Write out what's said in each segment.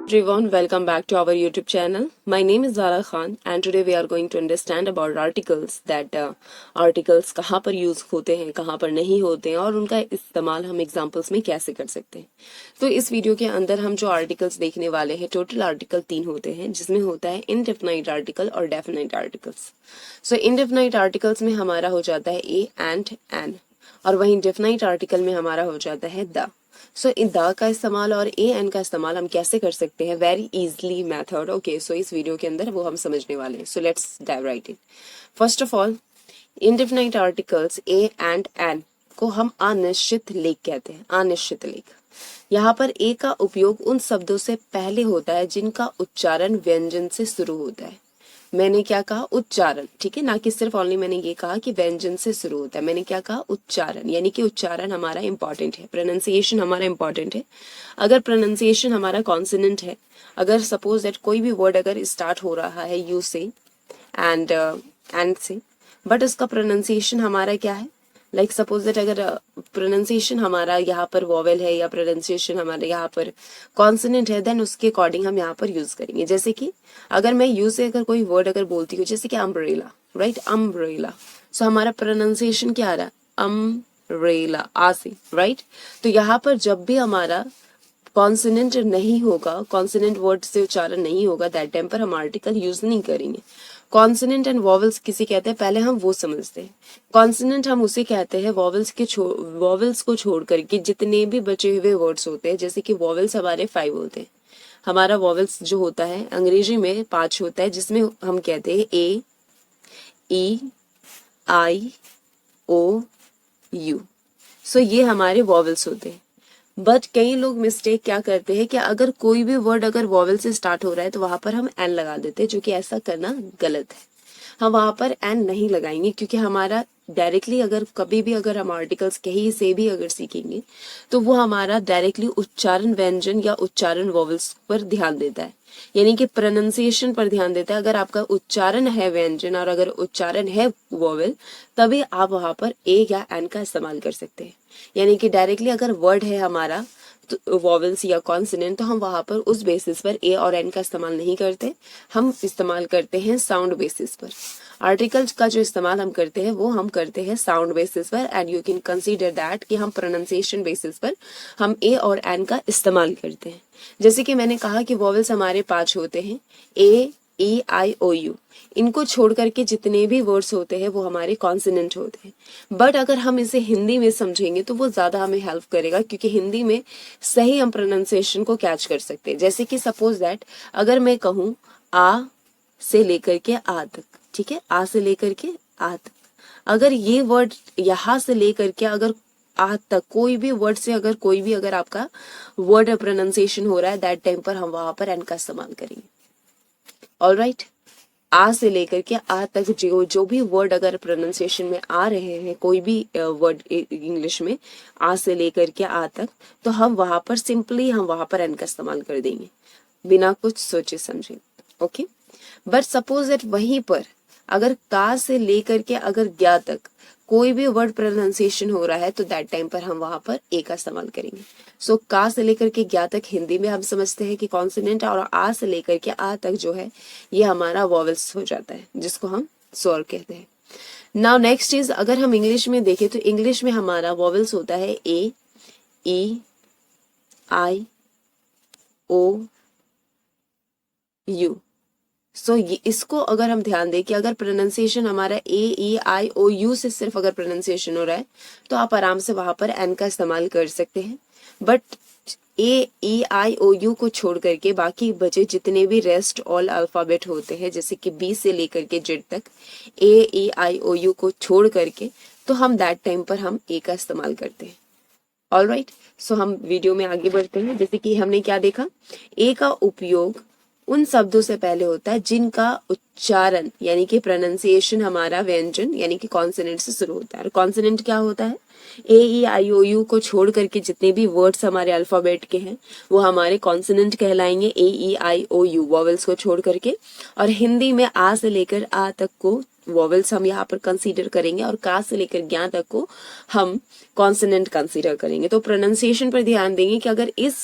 Everyone, welcome back to our YouTube channel. My name is Zara Khan and today we are going to understand about articles that articles कहाँ पर use होते हैं, कहाँ पर नहीं होते हैं और उनका इस्तेमाल हम एग्जाम्पल्स में कैसे कर सकते हैं। तो इस वीडियो के अंदर हम जो आर्टिकल्स देखने वाले हैं, टोटल आर्टिकल 3 होते हैं जिसमें होता है इनडेफिनाइट आर्टिकल और डेफिनाइट आर्टिकल्स। सो इनडेफिनाइट आर्टिकल्स में हमारा हो जाता है ए एंड एन और वहीं डेफिनाइट आर्टिकल में हमारा हो जाता है द। सो इन द का इस्तेमाल और ए एन का इस्तेमाल हम कैसे कर सकते हैं, very easily method. Okay, so इस वीडियो के अंदर वो हम समझने वाले हैं। So let's dive right in. First of all, indefinite articles A and an को हम अनिश्चित लेख कहते हैं। अनिश्चित लेख, यहाँ पर ए का उपयोग उन शब्दों से पहले होता है जिनका उच्चारण व्यंजन से शुरू होता है। मैंने क्या कहा? उच्चारण, ठीक है, ना कि सिर्फ ओनली मैंने ये कहा कि व्यंजन से शुरू होता है। मैंने क्या कहा? उच्चारण, यानी कि उच्चारण हमारा इंपॉर्टेंट है, प्रोनाउंसिएशन हमारा इंपॉर्टेंट है। अगर प्रोनाउंसिएशन हमारा कॉन्सोनेंट है, अगर सपोज दैट कोई भी वर्ड अगर स्टार्ट हो रहा है यू से एंड से, बट उसका प्रोनाउंसिएशन हमारा क्या है, लाइक सपोज दैट अगर प्रोनाउंसिएशन हमारा यहाँ पर वॉवेल है या प्रोनाउंसिएशन हमारे यहाँ पर कॉन्सोनेंट है, देन उसके अकॉर्डिंग हम यहाँ पर यूज करेंगे। जैसे कि अगर मैं यू से अगर कोई वर्ड अगर बोलती हूँ, जैसे कि अम्ब्रेला, राइट, अम्ब्रेला, सो हमारा प्रोनाउंसिएशन क्या आ रहा है? अम्ब्रेला, आ से, राइट। तो यहाँ पर जब भी हमारा कॉन्सोनेंट नहीं होगा, कॉन्सोनेंट वर्ड से उच्चारण नहीं होगा, दैट टाइम पर हम आर्टिकल यूज नहीं करेंगे। कॉन्सोनेंट एंड वॉवल्स किसे कहते हैं, पहले हम वो समझते हैं। कॉन्सोनेंट हम उसे कहते हैं वॉवल्स को छोड़ करके जितने भी बचे हुए वर्ड्स होते हैं। जैसे कि वॉवल्स हमारे 5 होते हैं। हमारा वॉवल्स जो होता है अंग्रेजी में 5 होता है, जिसमें हम कहते हैं ए, ई, आई, ओ, यू। सो ये हमारे वॉवल्स होते हैं। बट कई लोग मिस्टेक क्या करते हैं कि अगर कोई भी वर्ड अगर वॉवल से स्टार्ट हो रहा है तो वहां पर हम एन लगा देते हैं, जो कि ऐसा करना गलत है। हम वहां पर एन नहीं लगाएंगे क्योंकि हमारा डायरेक्टली अगर कभी भी अगर हम आर्टिकल्स कहीं से भी अगर सीखेंगे तो वो हमारा डायरेक्टली उच्चारण व्यंजन या उच्चारण वॉवल्स पर ध्यान देता है, यानी कि प्रोनाउंसिएशन पर ध्यान देता है। अगर आपका उच्चारण है व्यंजन और अगर उच्चारण है वॉवल, तभी आप वहां पर ए या एन का इस्तेमाल कर सकते हैं। यानी कि डायरेक्टली अगर वर्ड है हमारा तो वॉवल्स या कॉन्सोनेंट, तो हम वहां पर उस बेसिस पर ए और एन का इस्तेमाल नहीं करते, हम इस्तेमाल करते हैं साउंड बेसिस पर। आर्टिकल्स का जो इस्तेमाल हम करते हैं वो हम करते हैं साउंड बेसिस पर, and you can consider that कि हम प्रोनाउंसिएशन बेसिस पर हम ए और एन का इस्तेमाल करते हैं। जैसे कि मैंने कहा कि वॉवल्स हमारे 5 होते हैं, ए, ई, आई, ओ, यू। इनको छोड़ करके जितने भी वर्ड्स होते हैं वो हमारे कॉन्सोनेंट होते हैं। बट अगर हम इसे हिंदी में समझेंगे तो वो ज्यादा हमें हेल्प करेगा, क्योंकि हिंदी में सही हम प्रोनाउंसिएशन को कैच कर सकते हैं। जैसे कि सपोज दैट अगर मैं कहूँ आ से लेकर के आ तक, ठीक है, आ से लेकर के आ तक, अगर ये वर्ड यहाँ से लेकर के अगर आ तक कोई भी वर्ड से अगर कोई भी अगर आपका वर्ड प्रोनाउंसिएशन हो रहा है, दैट टाइम पर हम वहां पर एन का इस्तेमाल करेंगे। ऑलराइट, आ से लेकर के आ तक जो भी वर्ड अगर प्रोनाउंसिएशन में आ रहे हैं, कोई भी वर्ड इंग्लिश में आ से लेकर के आ तक, तो हम वहां पर सिंपली हम वहां पर एन का इस्तेमाल कर देंगे बिना कुछ सोचे समझे। ओके, बट सपोज दैट वहीं पर अगर का से लेकर के अगर ज्ञा तक कोई भी वर्ड प्रोनाउंसिएशन हो रहा है, तो दैट टाइम पर हम वहां पर ए का इस्तेमाल करेंगे। सो का से लेकर के ज्ञा तक हिंदी में हम समझते हैं कि कॉन्सोनेंट, और आ से लेकर के आ तक जो है ये हमारा वॉवल्स हो जाता है, जिसको हम स्वर कहते हैं। नाउ नेक्स्ट इज, अगर हम इंग्लिश में देखें तो इंग्लिश में हमारा वॉवल्स होता है ए, ई, आई, ओ, यू। सो ये इसको अगर हम ध्यान दें कि अगर प्रोनाउंसिएशन हमारा ए, ई, आई, ओ, यू से सिर्फ अगर प्रोनाउंसिएशन हो रहा है तो आप आराम से वहां पर एन का इस्तेमाल कर सकते हैं। But A, E, I, O, you को छोड़ करके बाकी बचे जितने भी रेस्ट ऑल अल्फाबेट होते हैं, जैसे कि बी से लेकर के जेड तक, ए, ई, आई, ओ, यू को छोड़ करके, तो हम दैट टाइम पर हम ए का इस्तेमाल करते हैं। ऑलराइट, सो हम वीडियो में आगे बढ़ते हैं। जैसे कि हमने क्या देखा, ए का उपयोग उन शब्दों से पहले होता है जिनका उच्चारण यानी कि प्रोनाउंसिएशन हमारा व्यंजन यानी कि कॉन्सोनेंट से शुरू होता है। और कॉन्सोनेंट क्या होता है, ए, ई, आई, ओ, यू को छोड़ करके जितने भी वर्ड्स हमारे अल्फाबेट के हैं वो हमारे कॉन्सोनेंट कहलाएंगे, ए, ई, आई, ओ, यू, वॉवल्स को छोड़ करके। और हिंदी में आ से लेकर आ तक को वॉवल्स हम यहाँ पर कंसीडर करेंगे, और का से लेकर ज्ञा तक को हम कॉन्सोनेंट कंसीडर करेंगे। तो प्रोनाउंसिएशन पर ध्यान देंगे कि अगर इस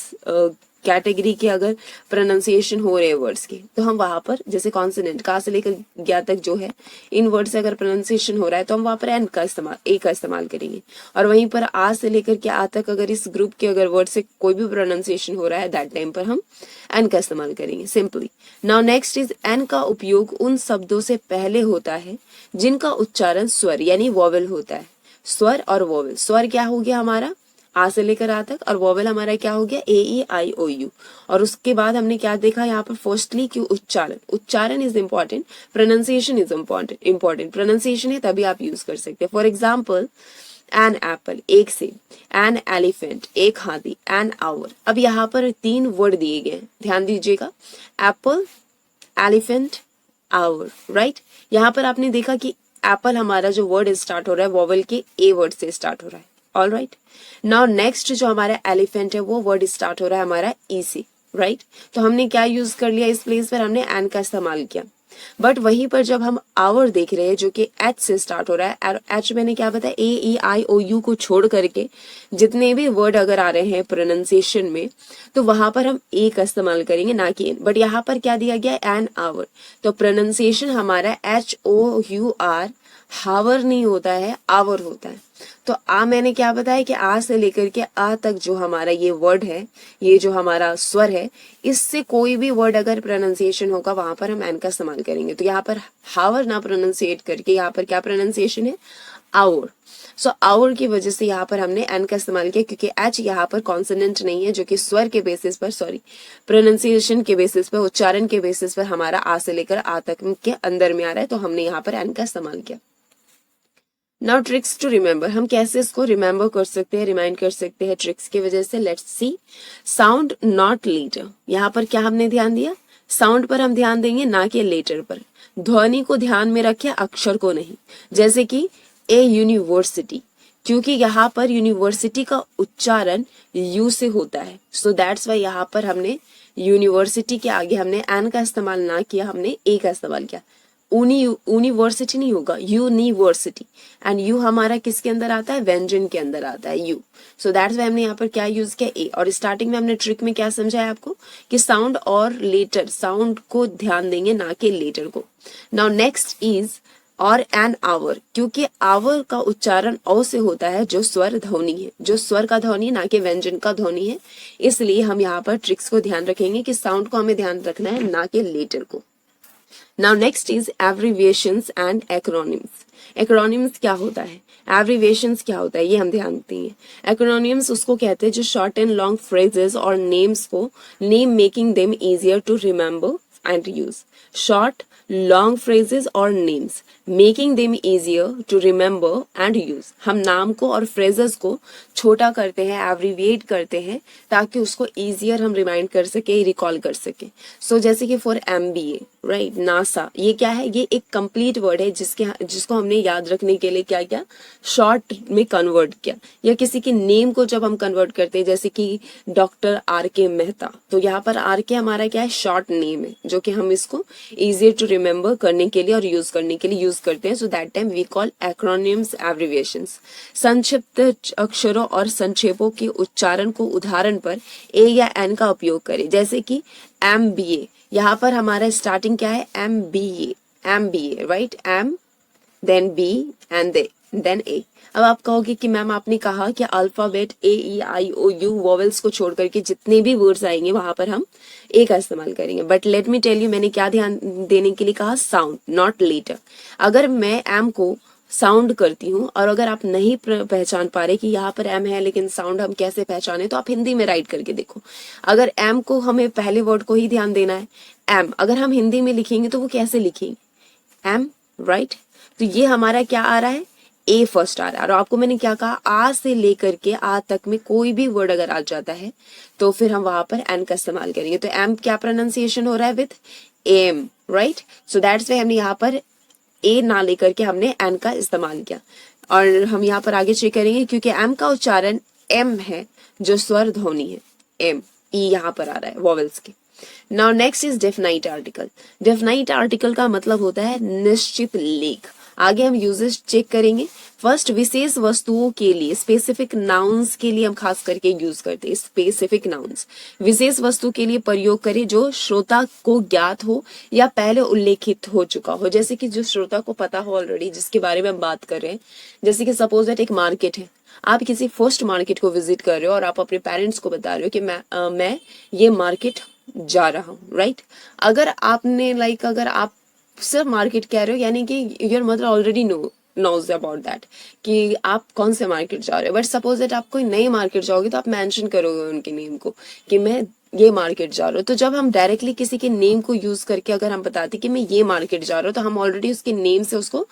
कैटेगरी के अगर प्रोनाउंसिएशन हो रहे हैं वर्ड्स के, तो हम वहां पर जैसे कॉन्सोनेंट का से लेकर ज्ञा तक जो है इन वर्ड से अगर प्रोनाउंसिएशन हो रहा है तो हम वहां पर एन का इस्तेमाल, ए का इस्तेमाल करेंगे। और वहीं पर आ से लेकर के आ तक अगर इस ग्रुप के अगर वर्ड से कोई भी प्रोनाउंसिएशन हो रहा है दैट टाइम पर हम एन का इस्तेमाल करेंगे simply. Now next is an का उपयोग उन शब्दों से पहले होता है जिनका उच्चारण स्वर यानी वोवेल होता है। स्वर और वोवेल, स्वर क्या हो गया हमारा आ से लेकर आ तक, और वोवेल हमारा क्या हो गया ए ई आई ओ यू। और उसके बाद हमने क्या देखा यहाँ पर फर्स्टली कि उच्चारण, उच्चारण is important, pronunciation is important. Pronunciation है तभी आप यूज कर सकते हैं। फॉर एग्जाम्पल एन एप्पल एक सेब, एन एलिफेंट एक हाथी, एन आवर। अब यहाँ पर 3 वर्ड दिए गए हैं, ध्यान दीजिएगा, एप्पल, एलिफेंट, आवर, राइट। यहाँ पर आपने देखा कि एप्पल हमारा जो वर्ड स्टार्ट हो रहा है वोवेल के ए वर्ड से स्टार्ट हो रहा है, ऑल राइट। नाउ नेक्स्ट जो हमारा एलिफेंट है वो वर्ड स्टार्ट हो रहा है हमारा ई से, राइट। तो हमने क्या यूज कर लिया इस प्लेस पर, हमने एन का इस्तेमाल किया। बट वहीं पर जब हम आवर देख रहे हैं जो कि एच से स्टार्ट हो रहा है, और एच मैंने क्या बताया ए ई आई ओ यू को छोड़ करके जितने भी वर्ड अगर आ रहे हैं प्रोनाउंसिएशन में तो वहां पर हम ए का इस्तेमाल करेंगे ना कि एन। बट यहाँ पर क्या दिया गया एन आवर, तो प्रोनाउंसिएशन हमारा एच ओ यू आर, हावर नहीं होता है आवर होता है। तो आ मैंने क्या बताया कि आ से लेकर के आ तक जो हमारा ये वर्ड है, ये जो हमारा स्वर है, इससे कोई भी वर्ड अगर प्रोनाउंसिएशन होगा वहां पर हम एन का इस्तेमाल करेंगे। तो यहाँ पर हावर ना प्रोनाउंसिएट करके यहाँ पर क्या प्रोनाउंसिएशन है आवर। सो आवर की वजह से यहाँ पर हमने एन का इस्तेमाल किया क्योंकि एच यहाँ पर कॉन्सोनेंट नहीं है जो कि स्वर के बेसिस पर, सॉरी प्रोनाउंसिएशन के बेसिस पर, उच्चारण के बेसिस पर हमारा आ से लेकर आ तक के अंदर में आ रहा है, तो हमने यहाँ पर एन का इस्तेमाल किया। नाउ ट्रिक्स टू रिमेंबर, हम कैसे इसको रिमेंबर कर सकते हैं, रिमाइंड कर सकते हैं ट्रिक्स की वजह से। Let's see, sound not later, यहाँ पर क्या हमने ध्यान दिया, साउंड पर हम ध्यान देंगे ना कि लेटर पर। ध्वनि को ध्यान में रखे, अक्षर को नहीं। जैसे कि ए यूनिवर्सिटी, क्योंकि यहाँ पर यूनिवर्सिटी का उच्चारण यू से होता है, सो दैट्स वाई यहाँ पर हमने यूनिवर्सिटी के आगे हमने एन का इस्तेमाल ना किया, हमने ए का इस्तेमाल किया। यूनिवर्सिटी नहीं होगा, यूनिवर्सिटी, एंड यू हमारा किसके अंदर आता है, व्यंजन के अंदर आता है यू। सो दैट्स वाई हमने यहाँ पर क्या यूज किया ए। और स्टार्टिंग में हमने ट्रिक में क्या समझाया आपको कि साउंड और लेटर, साउंड को ध्यान देंगे ना कि लेटर को। नाउ नेक्स्ट इज और एन आवर, क्योंकि आवर का उच्चारण औ से होता है जो स्वर ध्वनि है, जो स्वर का ध्वनि ना कि व्यंजन का ध्वनि है, इसलिए हम यहाँ पर ट्रिक्स को ध्यान रखेंगे कि साउंड को हमें ध्यान रखना है ना कि लेटर को। Now next is abbreviations and acronyms. Acronyms क्या होता है, एब्रीविएशंस क्या होता है, ये हम ध्यान देंगे। एक्रोनिम्स उसको कहते हैं जो शॉर्ट एंड लॉन्ग फ्रेजेस और नेम्स को, name making them easier to remember and use. Short long phrases और names making them easier to remember and use. हम नाम को और फ्रेजेस को छोटा करते हैं, एब्रीविएट करते हैं ताकि उसको इजियर हम रिमाइंड कर सके, रिकॉल कर सके। सो जैसे कि फॉर MBA, राइट, नासा, ये क्या है, ये एक कंप्लीट वर्ड है जिसको हमने याद रखने के लिए क्या किया, शॉर्ट में कन्वर्ट किया। या किसी के नेम को जब हम कन्वर्ट करते हैं, जैसे कि डॉक्टर RK मेहता, तो यहाँ पर RK हमारा क्या है, शॉर्ट नेम है, जो कि हम इसको इजियर टू रिमेंबर करने के लिए और यूज करने के लिए यूज करते हैं। So that time we call acronyms abbreviations. संक्षिप्त अक्षरों और संक्षेपों के उच्चारण को उदाहरण पर ए या एन का उपयोग करें, जैसे कि MBA, यहाँ पर हमारा स्टार्टिंग क्या है, MBA, right, M then B and then A। अब आप कहोगे कि मैम आपने कहा कि अल्फाबेट AEIOU वोवेल्स को छोड़ करके जितने भी वर्ड्स आएंगे वहां पर हम ए का इस्तेमाल करेंगे, but let me tell you, मैंने क्या ध्यान देने के लिए कहा, साउंड नॉट लेटर। अगर मैं एम को साउंड करती हूँ और अगर आप नहीं पहचान पा रहे कि यहाँ पर एम है लेकिन साउंड हम कैसे पहचाने, तो आप हिंदी में राइट करके देखो। अगर एम को हमें पहले वर्ड को ही ध्यान देना है, एम, अगर हम हिंदी में लिखेंगे तो वो कैसे लिखेंगे, एम, राइट। तो ये हमारा क्या आ रहा है, ए फर्स्ट आ रहा है। और आपको मैंने क्या कहा, आ से लेकर के आ तक में कोई भी वर्ड अगर आ जाता है तो फिर हम वहां पर एन का इस्तेमाल करेंगे। तो एम क्या प्रोनाउंसिएशन हो रहा है, with M, right. So that's why हमने यहाँ पर ए ना लेकर के हमने एन का इस्तेमाल किया। और हम यहाँ पर आगे चेक करेंगे क्योंकि एम का उच्चारण एम है जो स्वर ध्वनि है, एम, ई यहाँ पर आ रहा है वोवेल्स के। Now next is definite article. Definite article का मतलब होता है निश्चित लेख। आगे हम यूजेस चेक करेंगे। फर्स्ट, विशेष वस्तुओं के लिए, स्पेसिफिक नाउन्स के लिए हम खास करके यूज करते हैं। स्पेसिफिक नाउन्स विशेष वस्तु के लिए प्रयोग करें जो श्रोता को ज्ञात हो या पहले उल्लेखित हो चुका हो, जैसे कि जो श्रोता को पता हो ऑलरेडी, जिसके बारे में हम बात कर रहे हैं। जैसे कि सपोज दैट एक मार्केट है, आप किसी फर्स्ट मार्केट को विजिट कर रहे हो और आप अपने पेरेंट्स को बता रहे हो कि मैं ये मार्केट जा रहा हूँ, राइट। अगर आपने अगर आप सिर्फ मार्केट कह रहे हो, यानी कि your mother already knows about that कि आप कौन से मार्केट जा रहे हो। बट सपोज दैट आप कोई नई मार्केट जाओगे तो आप मेंशन करोगे उनके नेम को कि मैं ये मार्केट जा रहा हूँ। तो जब हम डायरेक्टली किसी के नेम को यूज करके अगर हम बताते कि मैं ये मार्केट जा रहा हूँ, तो हम ऑलरेडी उसके नेम से उसको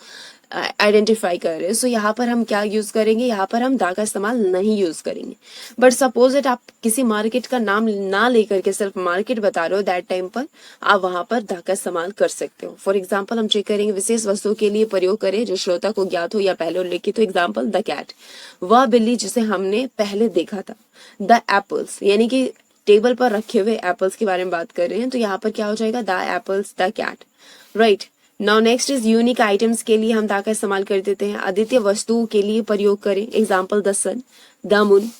आइडेंटिफाई कर रहे हैं। सो यहाँ पर हम क्या यूज करेंगे, यहाँ पर हम दा का इस्तेमाल नहीं यूज करेंगे। बट सपोज दैट आप किसी मार्केट का नाम ना लेकर के सिर्फ मार्केट बता रहे हो, दैट टाइम पर आप वहां पर दा का इस्तेमाल कर सकते हो। फॉर एग्जाम्पल हम चेक करेंगे, विशेष वस्तु के लिए प्रयोग करें जो श्रोता को ज्ञात हो या पहले उल्लेखित हो। एग्जाम्पल, द कैट, वह बिल्ली जिसे हमने पहले देखा था। द एप्पल्स, यानी कि टेबल पर रखे हुए एप्पल्स के बारे में बात कर रहे हैं, तो यहाँ पर क्या हो जाएगा, the apples, the cat, right. Now next is unique items के लिए हम दा का इस्तेमाल कर देते हैं। अद्वितीय वस्तुओं के लिए प्रयोग करें। Example, the sun, the moon.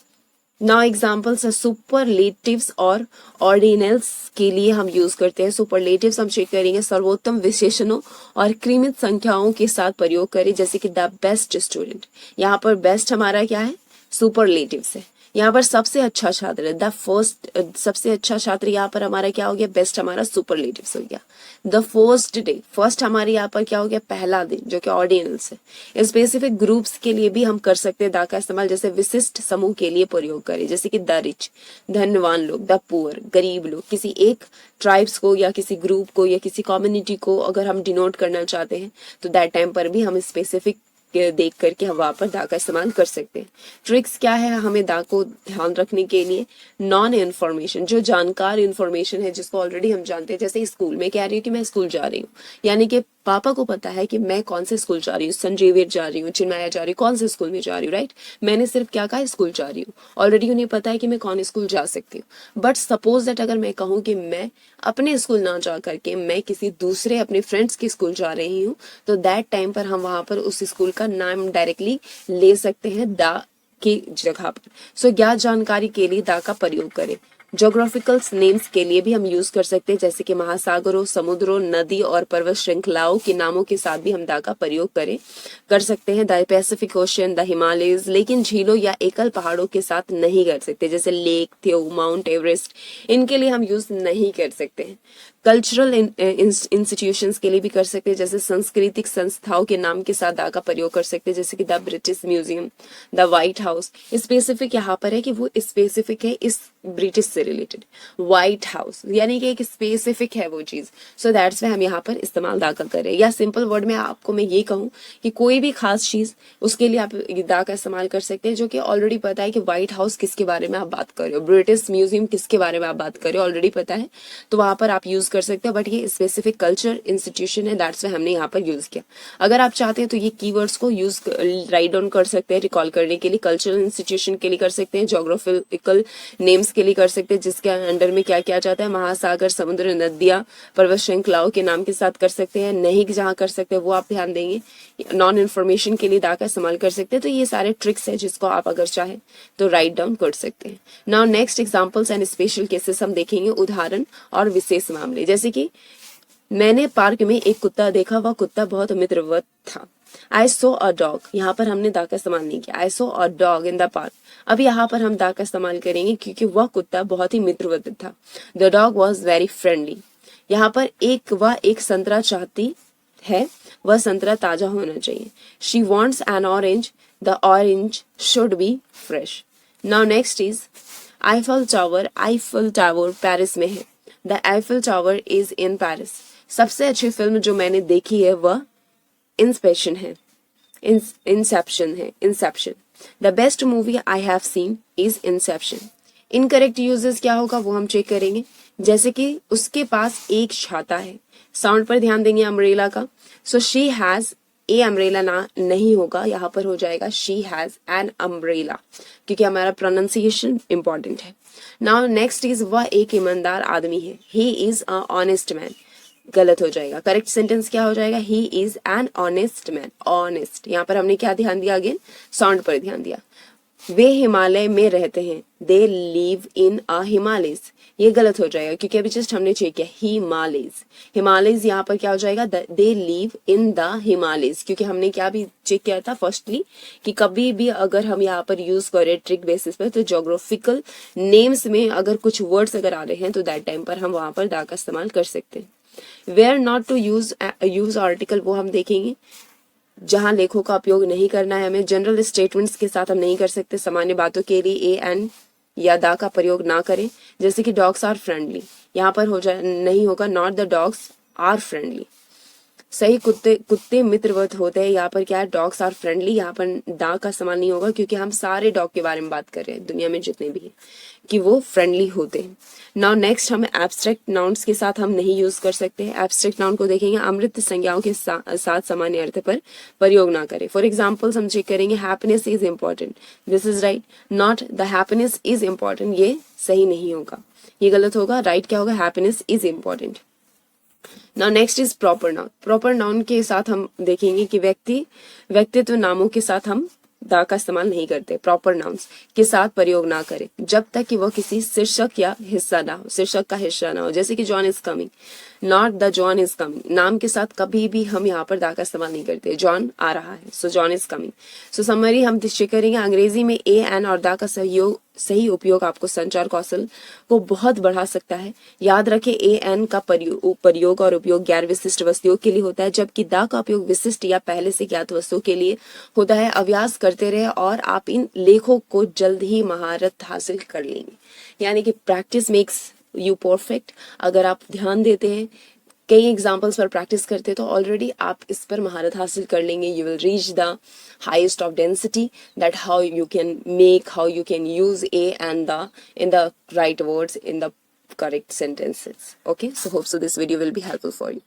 Now examples superlatives और ऑर्डिनल्स के लिए हम यूज करते हैं। सुपरलेटिव्स हम चेक करेंगे, सर्वोत्तम विशेषणों और क्रमित संख्याओं के साथ प्रयोग करें, जैसे कि द बेस्ट स्टूडेंट। यहाँ पर बेस्ट हमारा क्या है, सुपरलेटिव्स है। यहाँ पर सबसे अच्छा छात्र है, द फर्स्ट, सबसे अच्छा छात्र यहाँ पर हमारा क्या हो गया, बेस्ट हमारा सुपरलेटिव्स हो गया। द फर्स्ट डे, फर्स्ट हमारे यहाँ पर क्या हो गया, पहला दिन, जो कि ऑर्डिनल्स है। स्पेसिफिक ग्रुप्स के लिए भी हम कर सकते हैं दा का इस्तेमाल, जैसे विशिष्ट समूह के लिए प्रयोग करें, जैसे कि द रिच, धनवान लोग, द पुअर, गरीब लोग। किसी एक ट्राइब्स को या किसी ग्रुप को या किसी कम्युनिटी को अगर हम डिनोट करना चाहते हैं, तो दैट टाइम पर भी हम स्पेसिफिक देख करके हम वहां पर दा का इस्तेमाल कर सकते हैं। ट्रिक्स क्या है हमें दा को ध्यान रखने के लिए, नॉन इन्फॉर्मेशन, जो जानकार इन्फॉर्मेशन है जिसको ऑलरेडी हम जानते हैं, जैसे स्कूल में कह रही हूँ कि मैं स्कूल जा रही हूँ, यानी कि पापा को पता है कि मैं कौन से स्कूल जा रही हूँ, संत जेवियर जा रही हूँ, चिन्मया जा रही हूँ, कौन से स्कूल में जा रही हूँ, राइट। मैंने सिर्फ क्या कहा, स्कूल जा रही हूँ, ऑलरेडी उन्हें पता है कि मैं कौन स्कूल जा सकती हूँ। बट सपोज दैट अगर मैं कहूँ कि मैं अपने स्कूल ना जा करके मैं किसी दूसरे अपने फ्रेंड्स के स्कूल जा रही हूँ, तो दैट टाइम पर हम वहां पर उस स्कूल का नाम डायरेक्टली ले सकते हैं दा की जगह पर। सो ज्ञात जानकारी के लिए दा का प्रयोग करें। ज्योग्राफिकल नेम्स के लिए भी हम यूज कर सकते हैं, जैसे कि महासागरों, समुद्रों, नदी और पर्वत श्रृंखलाओं के नामों के साथ भी हम दा का प्रयोग कर सकते हैं। The Pacific ocean, the Himalayas, लेकिन झीलों या एकल पहाड़ों के साथ नहीं कर सकते, जैसे लेक, थ्यो, माउंट एवरेस्ट, इनके लिए हम यूज नहीं कर सकते हैं। कल्चरल इंस्टीट्यूशंस के लिए भी कर सकते हैं, जैसे सांस्कृतिक संस्थाओं के नाम के साथ दा का प्रयोग कर सकते हैं, जैसे कि the British museum, the white house. Specific यहाँ पर है कि वो स्पेसिफिक है इस ब्रिटिश से रिलेटेड, व्हाइट हाउस यानी कि एक स्पेसिफिक है वो चीज। सो दैट्स वाई हम यहाँ पर इस्तेमाल दा का करें। या सिंपल वर्ड में आपको मैं ये कहूँ कि कोई भी खास चीज, उसके लिए आप दा का इस्तेमाल कर सकते हैं, जो कि ऑलरेडी पता है कि व्हाइट हाउस किसके बारे में आप बात कर रहे हो, ब्रिटिश म्यूजियम किसके बारे में आप बात कर रहे हो, ऑलरेडी पता है, तो वहां पर आप यूज कर सकते हो। बट ये स्पेसिफिक कल्चर इंस्टीट्यूशन है, दैट्स वाई हमने यहाँ पर यूज किया। अगर आप चाहते हैं तो ये कीवर्ड्स को यूज राइट डाउन कर सकते हैं रिकॉल करने के लिए। कल्चरल इंस्टीट्यूशन के लिए कर सकते हैं, ज्योग्राफिकल नेम्स के लिए कर सकते हैं, जिसके अंडर में क्या क्या जाता है, महासागर, समुद्र, नदियां, पर्वत श्रृंखलाओं के नाम के साथ कर सकते हैं। नहीं जहां कर सकते हैं वो आप ध्यान देंगे। नॉन इन्फॉर्मेशन के लिए दा का इस्तेमाल कर सकते हैं। तो ये सारे ट्रिक्स है जिसको आप अगर चाहें तो राइट डाउन कर सकते हैं। Now next examples and special cases हम देखेंगे, उदाहरण और विशेष मामले। जैसे कि मैंने पार्क में एक कुत्ता देखा, वह कुत्ता बहुत मित्रवत था। आई सो अ डॉग, यहाँ पर हमने दा का इस्तेमाल नहीं किया। I saw a dog in the park, अब यहाँ पर हम दा का इस्तेमाल करेंगे क्योंकि वह कुत्ता बहुत ही मित्रवत था। The dog was very friendly, यहाँ पर वह एक संतरा चाहती है, वह संतरा ताजा होना चाहिए। She wants N orange, the orange should be fresh. Now next is Eiffel tower. Eiffel tower Paris में है। The Eiffel tower is in Paris. सबसे अच्छी फिल्म जो मैंने देखी है वह इंस्पेक्शन है, इंसेप्शन है, Inception. The best movie I have seen is Inception. Incorrect uses क्या होगा वो हम चेक करेंगे, जैसे कि उसके पास एक छाता है। साउंड पर ध्यान देंगे अम्ब्रेला का। So she has a umbrella ना नहीं होगा, यहाँ पर हो जाएगा शी हैज एन अम्ब्रेला, क्योंकि हमारा प्रोनाउंसिएशन इंपॉर्टेंट है। नाउ नेक्स्ट इज वह एक ईमानदार आदमी है। He is a honest man. गलत हो जाएगा। करेक्ट सेंटेंस क्या हो जाएगा? He is an honest man. Honest, यहाँ पर हमने क्या ध्यान दिया? अगेन साउंड पर ध्यान दिया। वे हिमालय में रहते हैं, they live in a Himalayas. ये गलत हो जाएगा क्योंकि अभी जस्ट हमने चेक किया हिमालयस। हिमालयस यहाँ पर क्या हो जाएगा? They live in the Himalayas, क्योंकि हमने क्या भी चेक किया था फर्स्टली कि कभी भी अगर हम यहाँ पर यूज करें ट्रिक बेसिस पर, तो जोग्राफिकल नेम्स में अगर कुछ वर्ड्स अगर आ रहे हैं तो दैट टाइम पर हम वहां पर दा का इस्तेमाल कर सकते हैं। Where not to use article, वो हम देखेंगे। जहां लेखों का उपयोग नहीं करना है हमें, जनरल स्टेटमेंट्स के साथ हम नहीं कर सकते। सामान्य बातों के लिए ए एन या दा का प्रयोग ना करें। जैसे कि डॉग्स आर फ्रेंडली, यहाँ पर हो जाए नहीं होगा not the dogs are friendly. सही कुत्ते मित्रवत होते हैं, यहाँ पर क्या है? डॉग्स आर फ्रेंडली, यहाँ पर दा का इस्तेमाल नहीं होगा क्योंकि हम सारे डॉग के बारे में बात कर रहे हैं दुनिया में जितने भी हैं कि वो फ्रेंडली होते हैं। नाउ नेक्स्ट, हम एब्स्ट्रैक्ट नाउन्स के साथ हम नहीं यूज कर सकते। एब्स्ट्रैक्ट नाउन को देखेंगे, अमृत संज्ञाओं के साथ सामान्य अर्थ पर प्रयोग ना करें। फॉर एग्जाम्पल्स हम चेक करेंगे, happiness is important, this is right. Not the happiness is important, ये सही नहीं होगा, ये गलत होगा। राइट क्या होगा? Happiness is important. Now next is proper noun. Proper noun के साथ हम देखेंगे कि व्यक्तित्व नामों के साथ हम दा का इस्तेमाल नहीं करते। प्रॉपर नाउन्स के साथ प्रयोग ना करें जब तक कि वह किसी शीर्षक या हिस्सा ना हो, शीर्षक का हिस्सा ना हो। जैसे कि John is coming, not the John is coming. नाम के साथ कभी भी हम यहाँ पर दा का इस्तेमाल नहीं करते। जॉन आ रहा है, सो John is coming. So summary हम चेक करेंगे, अंग्रेजी में ए एन और दा का सही उपयोग आपको संचार कौशल को बहुत बढ़ा सकता है। याद रखें, ए एन का प्रयोग और उपयोग गैर विशिष्ट वस्तुओं के लिए होता है, जबकि दा का उपयोग विशिष्ट या पहले से ज्ञात वस्तुओं के लिए होता है। अभ्यास करते रहे और आप इन लेखों को जल्द ही महारत हासिल कर लेंगे। यानी कि प्रैक्टिस मेक्स यू परफेक्ट। अगर आप ध्यान देते हैं, कई एग्जाम्पल्स पर प्रैक्टिस करते हैं, तो ऑलरेडी आप इस पर महारत हासिल कर लेंगे। You will reach the highest of density, that how you can use A and the in the right words in the correct sentences. Okay, so hope so this video will be helpful for you.